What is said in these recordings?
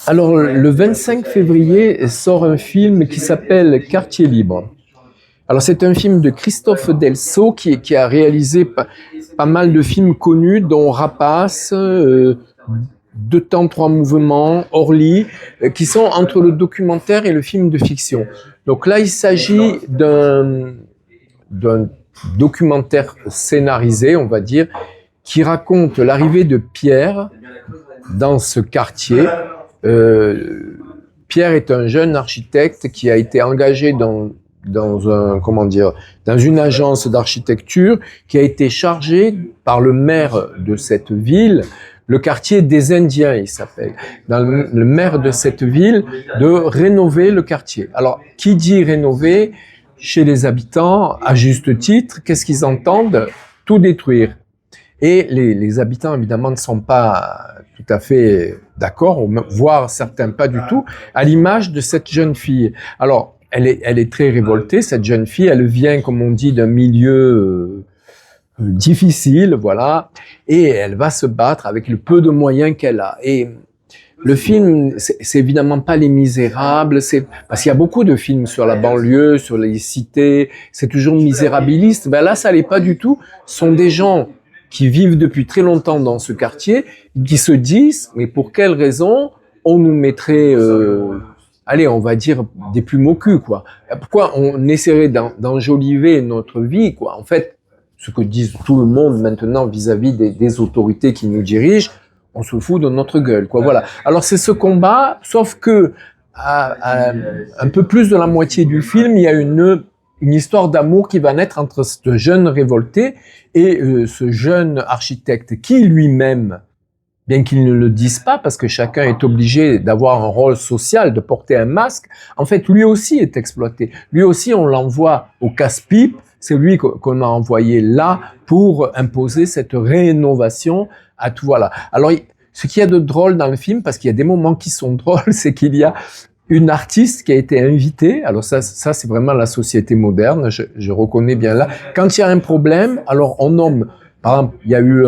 Alors, le 25 février sort un film qui s'appelle Quartier libre. Alors, c'est un film de Christophe Delso qui a réalisé pas mal de films connus, dont Rapace, Deux temps, trois mouvements, Orly, qui sont entre le documentaire et le film de fiction. Donc là, il s'agit d'un documentaire scénarisé, on va dire, qui raconte l'arrivée de Pierre dans ce quartier. Pierre est un jeune architecte qui a été engagé dans une agence d'architecture, qui a été chargé par le maire de cette ville, le quartier des Indiens, il s'appelle, le maire de cette ville, de rénover le quartier. Alors, qui dit rénover chez les habitants, à juste titre, qu'est-ce qu'ils entendent? Tout détruire. Et les habitants, évidemment, ne sont pas tout à fait d'accord, voire certains pas du tout, à l'image de cette jeune fille. Alors, elle est très révoltée, cette jeune fille. Elle vient, comme on dit, d'un milieu difficile, voilà, et elle va se battre avec le peu de moyens qu'elle a. Et le film, c'est évidemment pas Les Misérables, parce qu'il y a beaucoup de films sur la banlieue, sur les cités, c'est toujours misérabiliste. Ben là, ça l'est pas du tout. Ce sont des gens qui vivent depuis très longtemps dans ce quartier, qui se disent, mais pour quelle raison on nous mettrait, allez, on va dire, des plumes au cul, quoi. Pourquoi on essaierait d'enjoliver notre vie, quoi. En fait, ce que disent tout le monde maintenant vis-à-vis des autorités qui nous dirigent, on se fout de notre gueule, quoi. Voilà. Alors c'est ce combat, sauf que à un peu plus de la moitié du film, il y a une histoire d'amour qui va naître entre ce jeune révolté et ce jeune architecte qui lui-même, bien qu'il ne le dise pas, parce que chacun est obligé d'avoir un rôle social, de porter un masque, en fait, lui aussi est exploité. Lui aussi, on l'envoie au casse-pipe, c'est lui qu'on a envoyé là pour imposer cette rénovation à tout, voilà. Alors, ce qu'il y a de drôle dans le film, parce qu'il y a des moments qui sont drôles, c'est qu'il y a une artiste qui a été invitée. Alors ça c'est vraiment la société moderne, je reconnais bien là. Quand il y a un problème, alors on nomme, par exemple, il y a eu,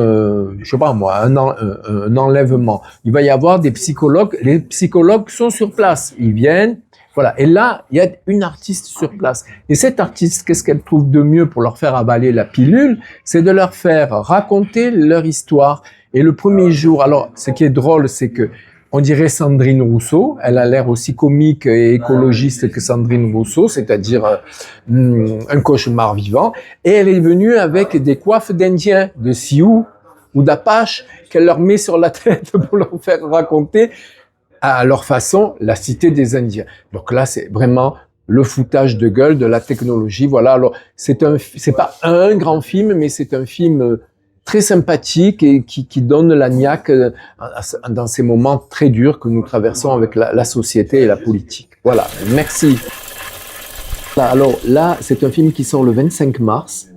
je sais pas moi, un enlèvement. Il va y avoir des psychologues. Les psychologues sont sur place. Ils viennent, voilà. Et là, il y a une artiste sur place. Et cette artiste, qu'est-ce qu'elle trouve de mieux pour leur faire avaler la pilule? C'est de leur faire raconter leur histoire. Et le premier jour, alors, ce qui est drôle, c'est que on dirait Sandrine Rousseau, elle a l'air aussi comique et écologiste que Sandrine Rousseau, c'est-à-dire un cauchemar vivant. Et elle est venue avec des coiffes d'Indiens, de Sioux ou d'Apache, qu'elle leur met sur la tête pour leur faire raconter à leur façon la cité des Indiens. Donc là, c'est vraiment le foutage de gueule de la technologie. Voilà. Alors, c'est pas un grand film, mais c'est un film très sympathique et qui donne la niaque dans ces moments très durs que nous traversons avec la société et la politique. Voilà, merci. Alors là, c'est un film qui sort le 25 mars,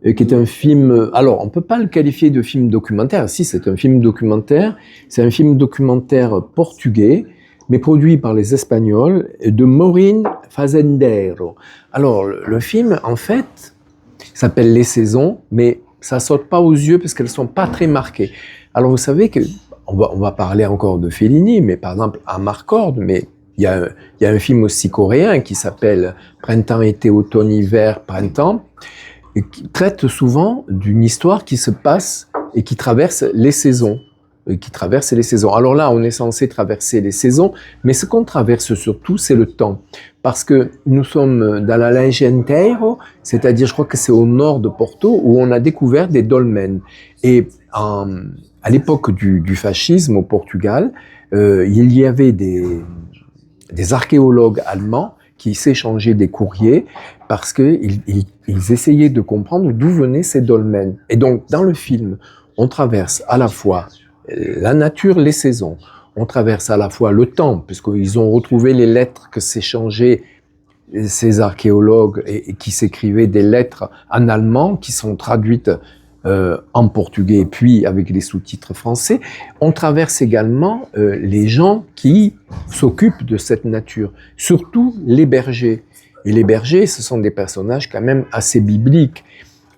qui est un film... Alors, on peut pas le qualifier de film documentaire. Si, c'est un film documentaire. C'est un film documentaire portugais, mais produit par les Espagnols, de Maureen Fazendero. Alors, le film, en fait, s'appelle Les Saisons, mais ça saute pas aux yeux parce qu'elles sont pas très marquées. Alors vous savez que on va parler encore de Fellini, mais par exemple à Marcord, mais il y a un film aussi coréen qui s'appelle Printemps, été, automne, hiver, printemps, et qui traite souvent d'une histoire qui se passe et qui traverse les saisons. Alors là, on est censé traverser les saisons, mais ce qu'on traverse surtout, c'est le temps. Parce que nous sommes dans la Lagenteiro, c'est-à-dire, je crois que c'est au nord de Porto, où on a découvert des dolmens. Et à l'époque du fascisme au Portugal, il y avait des archéologues allemands qui s'échangeaient des courriers parce qu'ils essayaient de comprendre d'où venaient ces dolmens. Et donc, dans le film, on traverse à la fois la nature, les saisons. On traverse à la fois le temps, puisqu'ils ont retrouvé les lettres que s'échangeaient ces archéologues et qui s'écrivaient des lettres en allemand qui sont traduites en portugais, puis avec les sous-titres français. On traverse également les gens qui s'occupent de cette nature, surtout les bergers. Et les bergers, ce sont des personnages quand même assez bibliques.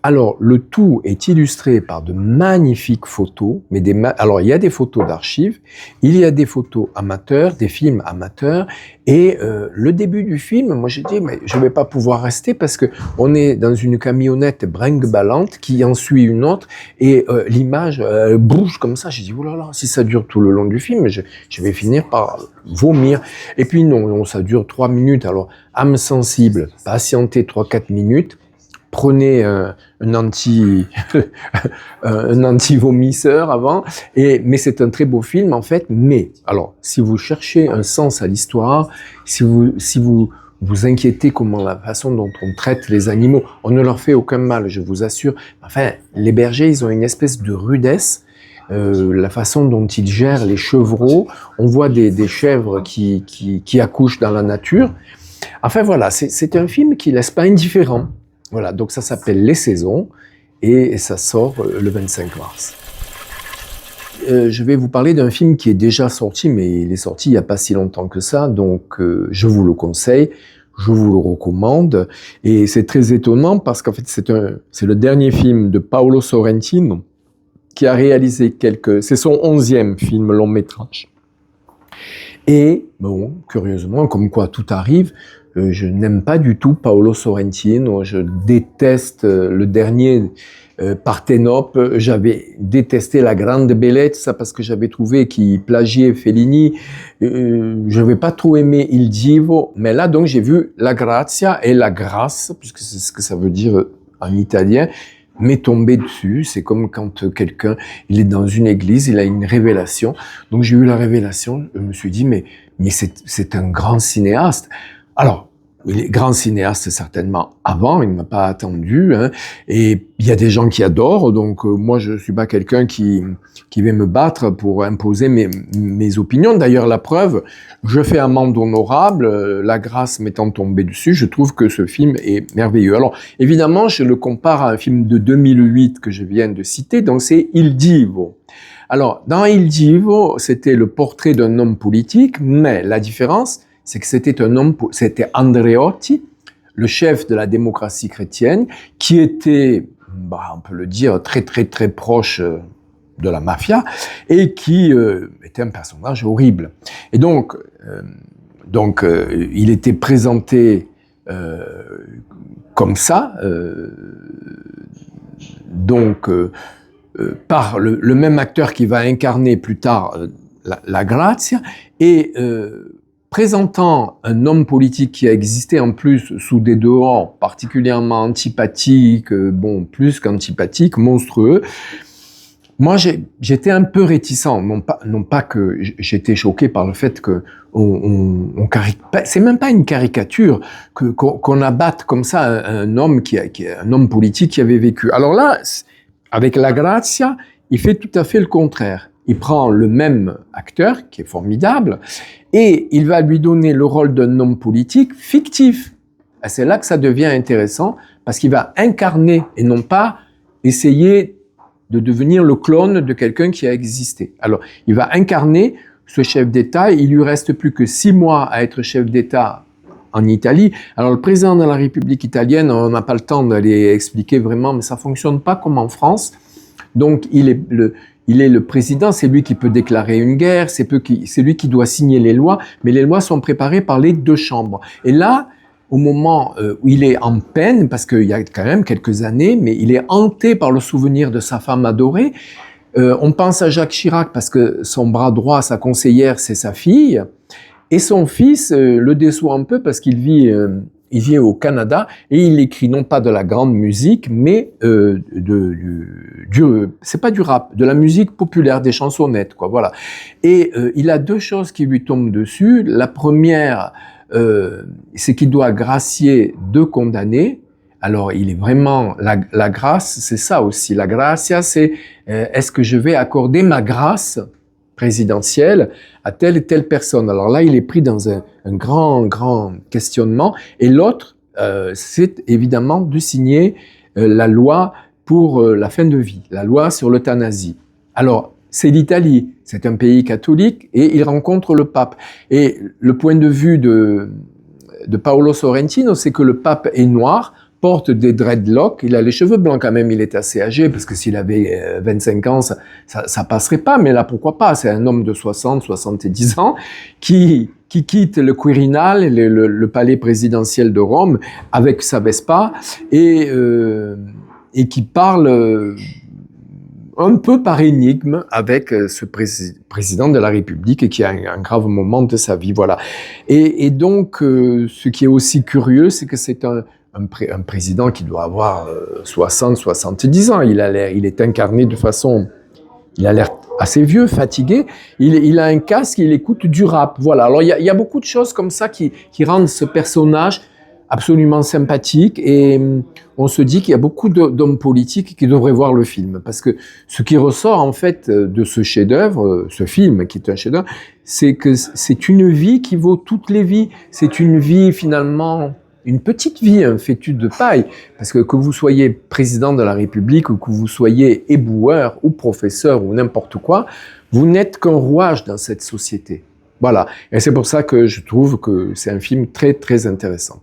Alors, le tout est illustré par de magnifiques photos, mais alors il y a des photos d'archives, il y a des photos amateurs, des films amateurs, et le début du film, moi j'ai dit, mais je vais pas pouvoir rester parce que on est dans une camionnette brinque-ballante qui en suit une autre, et l'image bouge comme ça. J'ai dit, oh là là, si ça dure tout le long du film, je vais finir par vomir. Et puis non, ça dure 3 minutes, alors âme sensible, patientez 3-4 minutes, prenez un un anti-vomisseur avant, mais c'est un très beau film en fait. Mais alors, si vous cherchez un sens à l'histoire, si vous vous inquiétez comment la façon dont on traite les animaux, on ne leur fait aucun mal, je vous assure. Enfin, les bergers, ils ont une espèce de rudesse. La façon dont ils gèrent les chevreaux, on voit des chèvres qui accouchent dans la nature. Enfin voilà, c'est un film qui laisse pas indifférent. Voilà, donc ça s'appelle Les Saisons et ça sort le 25 mars. Je vais vous parler d'un film qui est déjà sorti, mais il est sorti il n'y a pas si longtemps que ça, donc je vous le conseille, je vous le recommande. Et c'est très étonnant parce qu'en fait c'est le dernier film de Paolo Sorrentino qui a réalisé c'est son 11e film long métrage. Et bon, curieusement, comme quoi tout arrive, je n'aime pas du tout Paolo Sorrentino, je déteste le dernier Partenope, j'avais détesté La Grande Bellezza parce que j'avais trouvé qu'il plagiait Fellini, je n'avais pas trop aimé Il Divo, mais là donc j'ai vu La Grazia et La Grâce, puisque c'est ce que ça veut dire en italien, m'est tombé dessus. C'est comme quand quelqu'un, il est dans une église, il a une révélation. Donc j'ai eu la révélation, je me suis dit, mais c'est un grand cinéaste. Alors, il est grand cinéaste certainement avant, il ne m'a pas attendu, hein, et il y a des gens qui adorent, donc moi je suis pas quelqu'un qui va me battre pour imposer mes opinions. D'ailleurs la preuve, je fais amende honorable, La Grâce m'étant tombée dessus, je trouve que ce film est merveilleux. Alors évidemment je le compare à un film de 2008 que je viens de citer, donc c'est Il Divo. Alors dans Il Divo, c'était le portrait d'un homme politique, mais la différence, c'est que c'était Andreotti, le chef de la démocratie chrétienne, qui était, on peut le dire, très très très proche de la mafia, et qui était un personnage horrible. Et donc il était présenté comme ça, par le même acteur qui va incarner plus tard la Grazia, et présentant un homme politique qui a existé en plus sous des dehors particulièrement antipathiques, plus qu'antipathiques, monstrueux. Moi, j'étais un peu réticent, non pas que j'étais choqué par le fait que c'est même pas une caricature qu'on abatte comme ça un homme un homme politique qui avait vécu. Alors là, avec La Grazia, il fait tout à fait le contraire. Il prend le même acteur, qui est formidable, et il va lui donner le rôle d'un homme politique fictif. Et c'est là que ça devient intéressant, parce qu'il va incarner et non pas essayer de devenir le clone de quelqu'un qui a existé. Alors, il va incarner ce chef d'État, il lui reste plus que 6 mois à être chef d'État en Italie. Alors, le président de la République italienne, on n'a pas le temps d'aller expliquer vraiment, mais ça fonctionne pas comme en France. Donc, il est le président, c'est lui qui peut déclarer une guerre, c'est lui qui doit signer les lois, mais les lois sont préparées par les 2 chambres. Et là, au moment où il est en peine, parce qu'il y a quand même quelques années, mais il est hanté par le souvenir de sa femme adorée, on pense à Jacques Chirac parce que son bras droit, sa conseillère, c'est sa fille, et son fils le déçoit un peu parce qu'il vit au Canada et il écrit non pas de la grande musique, mais c'est pas du rap, de la musique populaire, des chansonnettes, quoi, voilà. Et il a 2 choses qui lui tombent dessus. La première, c'est qu'il doit gracier 2 condamnés. Alors, il est vraiment la grâce, c'est ça aussi. La gracia, c'est est-ce que je vais accorder ma grâce présidentielle à telle et telle personne. Alors là, il est pris dans un grand questionnement. Et l'autre, c'est évidemment de signer la loi pour la fin de vie, la loi sur l'euthanasie. Alors, c'est l'Italie, c'est un pays catholique, et il rencontre le pape. Et le point de vue de Paolo Sorrentino, c'est que le pape est noir, porte des dreadlocks, il a les cheveux blancs quand même, il est assez âgé, parce que s'il avait 25 ans, ça passerait pas, mais là, pourquoi pas? C'est un homme de 60, 70 ans qui quitte le Quirinal, le palais présidentiel de Rome, avec sa Vespa, et qui parle un peu par énigme avec ce président de la République et qui a un grave moment de sa vie, voilà. Et donc, ce qui est aussi curieux, c'est que c'est un président qui doit avoir 60, 70 ans. Il est incarné de façon, il a l'air assez vieux, fatigué. Il a un casque, il écoute du rap, voilà. Alors, il y a beaucoup de choses comme ça qui rendent ce personnage absolument sympathique, et on se dit qu'il y a beaucoup d'hommes politiques qui devraient voir le film, parce que ce qui ressort en fait de ce chef-d'œuvre, ce film qui est un chef-d'œuvre, c'est que c'est une vie qui vaut toutes les vies. C'est une vie finalement, une petite vie, un fétu de paille, parce que vous soyez président de la République ou que vous soyez éboueur ou professeur ou n'importe quoi, vous n'êtes qu'un rouage dans cette société. Voilà, et c'est pour ça que je trouve que c'est un film très très intéressant.